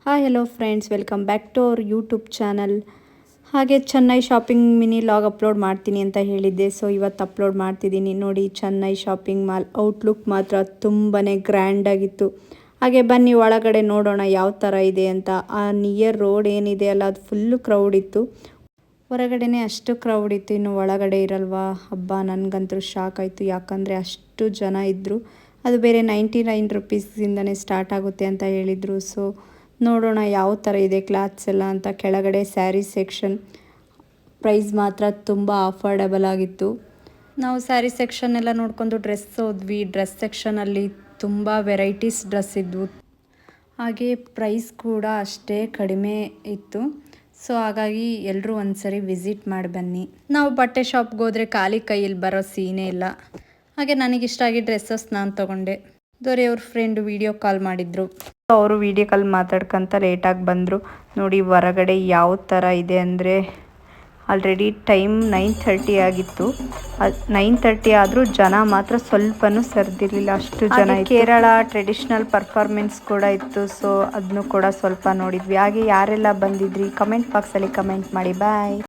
Hi hello friends, welcome back to our YouTube channel. ಹಾಗೆ Chennai shopping mini vlog upload ಮಾಡ್ತೀನಿ ಅಂತ ಹೇಳಿದ್ದೆ. So ಇವತ್ತು ಅಪ್ಲೋಡ್ ಮಾಡ್ತಿದ್ದೀನಿ. ನೋಡಿ, ಚೆನ್ನೈ ಶಾಪಿಂಗ್ ಮಾಲ್ ಔಟ್ಲುಕ್ ಮಾತ್ರ ತುಂಬಾ ಗ್ರ್ಯಾಂಡಾಗಿತ್ತು. ಹಾಗೆ ಬನ್ನಿ ಒಳಗಡೆ ನೋಡೋಣ ಯಾವ ಥರ ಇದೆ ಅಂತ. ಆ ನಿಯರ್ ರೋಡ್ ಏನಿದೆ ಅಲ್ಲ, ಅದು ಫುಲ್ಲು ಕ್ರೌಡ್ ಇತ್ತು. ಹೊರಗಡೆನೇ ಅಷ್ಟು ಕ್ರೌಡ್ ಇತ್ತು, ಇನ್ನು ಒಳಗಡೆ ಇರಲ್ವಾ ಹಬ್ಬ. ನನಗಂತೂ ಶಾಕ್ ಆಯಿತು, ಯಾಕಂದರೆ ಅಷ್ಟು ಜನ ಇದ್ದರು. ಅದು ಬೇರೆ 99 ರುಪೀಸಿಂದನೇ ಸ್ಟಾರ್ಟ್ ಆಗುತ್ತೆ ಅಂತ ಹೇಳಿದರು. ಸೊ ನೋಡೋಣ ಯಾವ ಥರ ಇದೆ ಕ್ಲಾತ್ಸ್ ಎಲ್ಲ ಅಂತ. ಕೆಳಗಡೆ ಸ್ಯಾರಿ ಸೆಕ್ಷನ್, ಪ್ರೈಸ್ ಮಾತ್ರ ತುಂಬ ಅಫೋರ್ಡಬಲ್ ಆಗಿತ್ತು. ನಾವು ಸ್ಯಾರಿ ಸೆಕ್ಷನ್ ಎಲ್ಲ ನೋಡ್ಕೊಂಡು ಡ್ರೆಸ್ ಹೋದ್ವಿ. ಡ್ರೆಸ್ ಸೆಕ್ಷನಲ್ಲಿ ತುಂಬ ವೆರೈಟೀಸ್ ಡ್ರೆಸ್ ಇದ್ವು. ಹಾಗೆ ಪ್ರೈಸ್ ಕೂಡ ಅಷ್ಟೇ ಕಡಿಮೆ ಇತ್ತು. ಸೊ ಹಾಗಾಗಿ ಎಲ್ಲರೂ ಒಂದ್ಸರಿ ವಿಸಿಟ್ ಮಾಡಿ ಬನ್ನಿ. ನಾವು ಬಟ್ಟೆ ಶಾಪ್ಗೆ ಹೋದರೆ ಖಾಲಿ ಕೈಯಲ್ಲಿ ಬರೋ ಸೀನೇ ಇಲ್ಲ. ಹಾಗೆ ನನಗಿಷ್ಟ ಆಗಿ ಡ್ರೆಸ್ಸಸ್ ನಾನು ತೊಗೊಂಡೆ. ದೊರೆಯವ್ರ ಫ್ರೆಂಡು ವಿಡಿಯೋ ಕಾಲ್ ಮಾಡಿದರು. ಅವರು ವಿಡಿಯೋ ಕಾಲ್ ಮಾತಾಡ್ಕೊಂತ ಲೇಟಾಗಿ ಬಂದರು. ನೋಡಿ ಹೊರಗಡೆ ಯಾವ ಥರ ಇದೆ ಅಂದರೆ, ಆಲ್ರೆಡಿ ಟೈಮ್ 9:30 ಆಗಿತ್ತು. 9:30 ಆದರೂ ಜನ ಮಾತ್ರ ಸ್ವಲ್ಪನೂ ಸರಿದಿರಲಿಲ್ಲ, ಅಷ್ಟು ಜನ ಇತ್ತು. ಕೇರಳ ಟ್ರೆಡಿಷ್ನಲ್ ಪರ್ಫಾರ್ಮೆನ್ಸ್ ಕೂಡ ಇತ್ತು. ಸೊ ಅದನ್ನು ಕೂಡ ಸ್ವಲ್ಪ ನೋಡಿದ್ವಿ. ಹಾಗೆ ಯಾರೆಲ್ಲ ಬಂದಿದ್ರಿ ಕಮೆಂಟ್ ಬಾಕ್ಸಲ್ಲಿ ಕಮೆಂಟ್ ಮಾಡಿ. ಬಾಯ್.